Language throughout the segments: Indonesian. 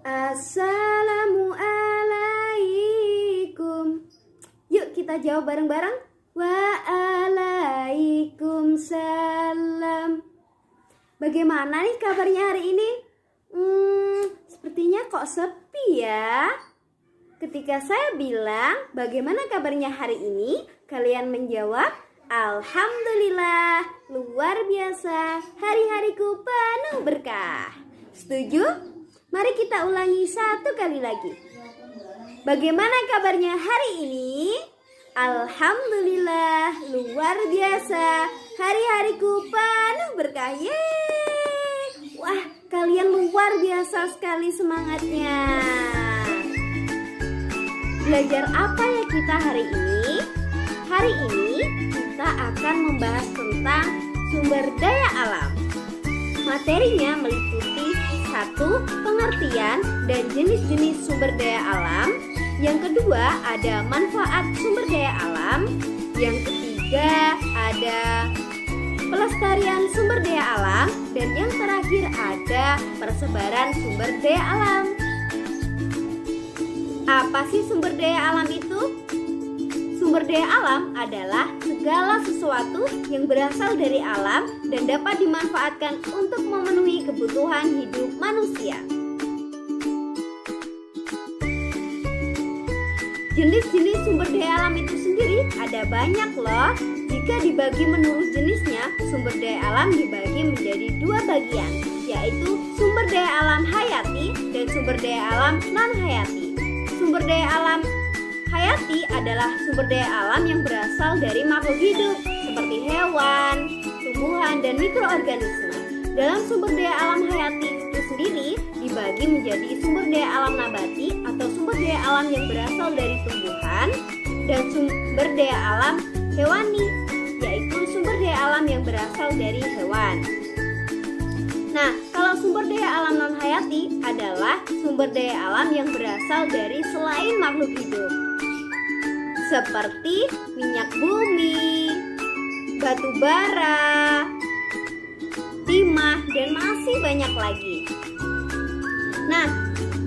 Assalamualaikum. Yuk kita jawab bareng-bareng. Waalaikumsalam. Bagaimana nih kabarnya hari ini? Sepertinya kok sepi ya. Ketika saya bilang bagaimana kabarnya hari ini, kalian menjawab alhamdulillah, luar biasa, hari-hariku penuh berkah. Setuju? Mari kita ulangi satu kali lagi. Bagaimana kabarnya hari ini? Alhamdulillah, luar biasa, hari-hariku penuh berkah. Yeay! Wah, kalian luar biasa sekali semangatnya. Belajar apa ya kita hari ini? Hari ini kita akan membahas tentang sumber daya alam. Materinya meliputi 1. Pengertian dan jenis-jenis sumber daya alam. Yang kedua ada manfaat sumber daya alam. Yang ketiga ada pelestarian sumber daya alam. Dan yang terakhir ada persebaran sumber daya alam. Apa sih sumber daya alam itu? Sumber daya alam adalah segala sesuatu yang berasal dari alam dan dapat dimanfaatkan untuk memenuhi kebutuhan hidup manusia. Jenis-jenis sumber daya alam itu sendiri ada banyak loh. Jika dibagi menurut jenisnya, sumber daya alam dibagi menjadi 2 bagian, yaitu sumber daya alam hayati dan sumber daya alam non-hayati. Sumber daya alam hayati adalah sumber daya alam yang berasal dari makhluk hidup seperti hewan, tumbuhan, dan mikroorganisme. Dalam sumber daya alam hayati itu sendiri dibagi menjadi sumber daya alam nabati atau sumber daya alam yang berasal dari tumbuhan, dan sumber daya alam hewani, yaitu sumber daya alam yang berasal dari hewan. Nah, kalau sumber daya alam non-hayati adalah sumber daya alam yang berasal dari selain makhluk hidup, seperti minyak bumi, batu bara, timah, dan masih banyak lagi. Nah,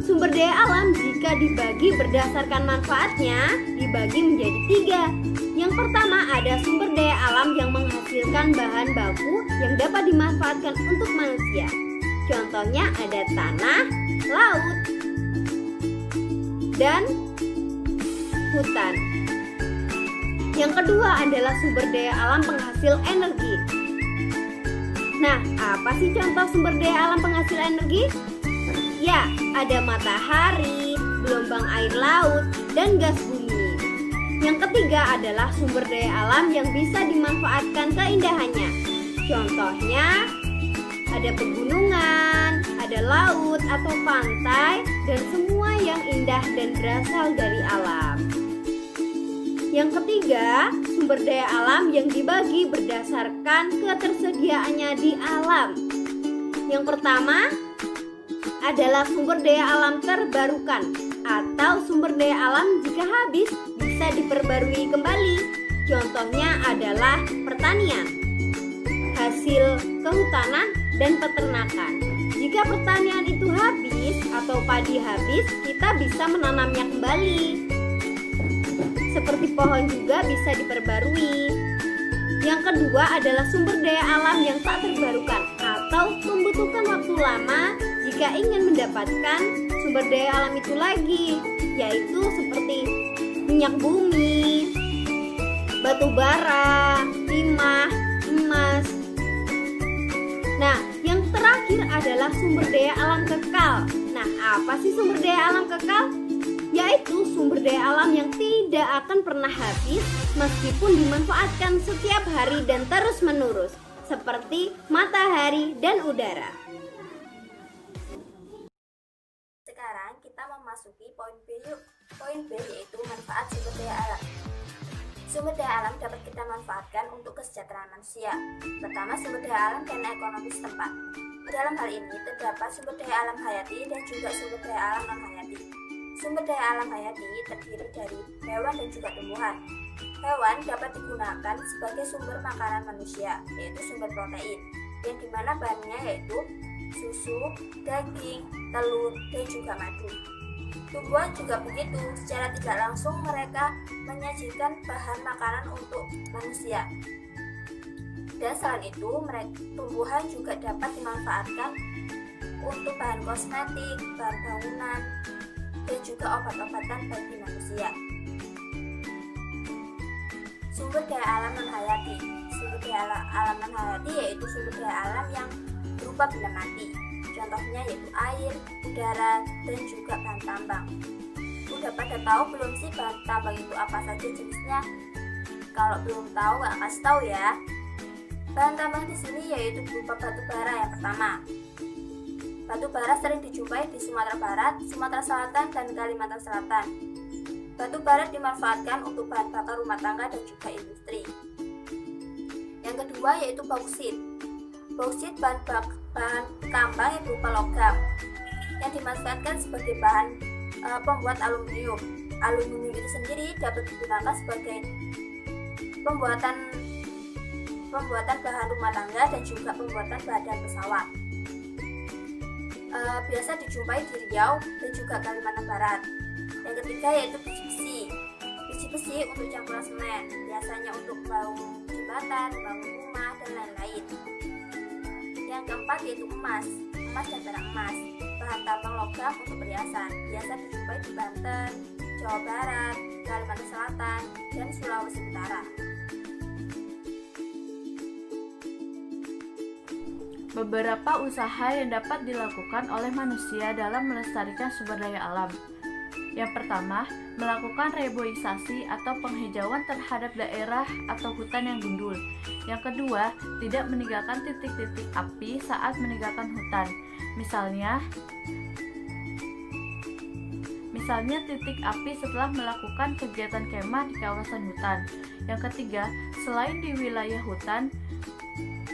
sumber daya alam jika dibagi berdasarkan manfaatnya dibagi menjadi 3. Yang pertama ada sumber daya alam yang menghasilkan bahan baku yang dapat dimanfaatkan untuk manusia. Contohnya ada tanah, laut, dan hutan. Yang kedua adalah sumber daya alam penghasil energi. Nah, apa sih contoh sumber daya alam penghasil energi? Ya, ada matahari, gelombang air laut, dan gas bumi. Yang ketiga adalah sumber daya alam yang bisa dimanfaatkan keindahannya. Contohnya, ada pegunungan, ada laut atau pantai, dan semua yang indah dan berasal dari alam. Yang ketiga, sumber daya alam yang dibagi berdasarkan ketersediaannya di alam. Yang pertama adalah sumber daya alam terbarukan atau sumber daya alam jika habis bisa diperbarui kembali. Contohnya adalah pertanian, hasil kehutanan, dan peternakan. Jika pertanian itu habis atau padi habis, kita bisa menanamnya kembali. Seperti pohon juga bisa diperbarui. Yang kedua adalah sumber daya alam yang tak terbarukan atau membutuhkan waktu lama jika ingin mendapatkan sumber daya alam itu lagi, yaitu seperti minyak bumi, batu bara, timah, emas. Nah, yang terakhir adalah sumber daya alam kekal. Nah, apa sih sumber daya alam kekal? Yaitu sumber daya alam yang tidak akan pernah habis meskipun dimanfaatkan setiap hari dan terus menerus, seperti matahari dan udara. Sekarang kita memasuki poin B yuk. Poin B yaitu manfaat sumber daya alam. Sumber daya alam dapat kita manfaatkan untuk kesejahteraan manusia. Pertama, sumber daya alam dan ekonomi setempat. Dalam hal ini terdapat sumber daya alam hayati dan juga sumber daya alam non-hayati. Sumber daya alam hayati terdiri dari hewan dan juga tumbuhan. Hewan dapat digunakan sebagai sumber makanan manusia, yaitu sumber protein, yang dimana bahannya yaitu susu, daging, telur, dan juga madu. Tumbuhan juga begitu, secara tidak langsung mereka menyajikan bahan makanan untuk manusia. Dan selain itu, tumbuhan juga dapat dimanfaatkan untuk bahan kosmetik, bahan bangunan, dan juga obat-obatan bagi manusia. Sumber daya alam non-hayati. Sumber daya alam non-hayati yaitu sumber daya alam yang berupa benda mati. Contohnya yaitu air, udara, dan juga bahan tambang. Udah pada tahu belum sih bahan tambang itu apa saja jenisnya? Kalau belum tahu, nggak kasih tahu ya. Bahan tambang di sini yaitu berupa batu bara yang pertama. Batu bara sering dijumpai di Sumatera Barat, Sumatera Selatan, dan Kalimantan Selatan. Batu bara dimanfaatkan untuk bahan bakar rumah tangga dan juga industri. Yang kedua yaitu bauksit. Bauksit bahan tambang yang berupa logam yang dimanfaatkan sebagai bahan pembuat aluminium. Aluminium itu sendiri dapat digunakan sebagai pembuatan bahan rumah tangga dan juga pembuatan badan pesawat. Biasa dijumpai di Riau dan juga Kalimantan Barat. Yang ketiga yaitu biji besi. Biji besi untuk campuran semen, biasanya untuk bangun jembatan, bangun rumah, dan lain-lain. Yang keempat yaitu emas dan perak emas, bahan tambang logam untuk perhiasan, biasa dijumpai di Banten, Jawa Barat, Kalimantan Selatan, dan Sulawesi Utara. Beberapa usaha yang dapat dilakukan oleh manusia dalam melestarikan sumber daya alam. Yang pertama, melakukan reboisasi atau penghijauan terhadap daerah atau hutan yang gundul. Yang kedua, tidak meninggalkan titik-titik api saat meninggalkan hutan. Misalnya titik api setelah melakukan kegiatan kemah di kawasan hutan. Yang ketiga, selain di wilayah hutan,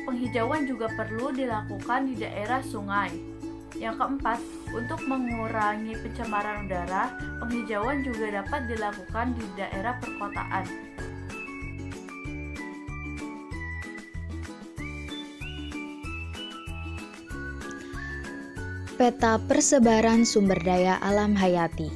penghijauan juga perlu dilakukan di daerah sungai. Yang keempat, untuk mengurangi pencemaran udara, penghijauan juga dapat dilakukan di daerah perkotaan. Peta persebaran sumber daya alam hayati.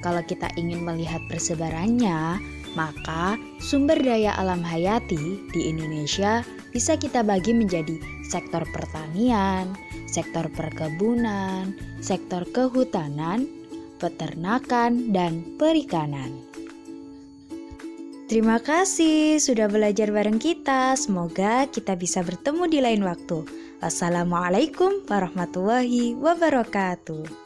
Kalau kita ingin melihat persebarannya, maka sumber daya alam hayati di Indonesia bisa kita bagi menjadi sektor pertanian, sektor perkebunan, sektor kehutanan, peternakan, dan perikanan. Terima kasih sudah belajar bareng kita. Semoga kita bisa bertemu di lain waktu. Wassalamualaikum warahmatullahi wabarakatuh.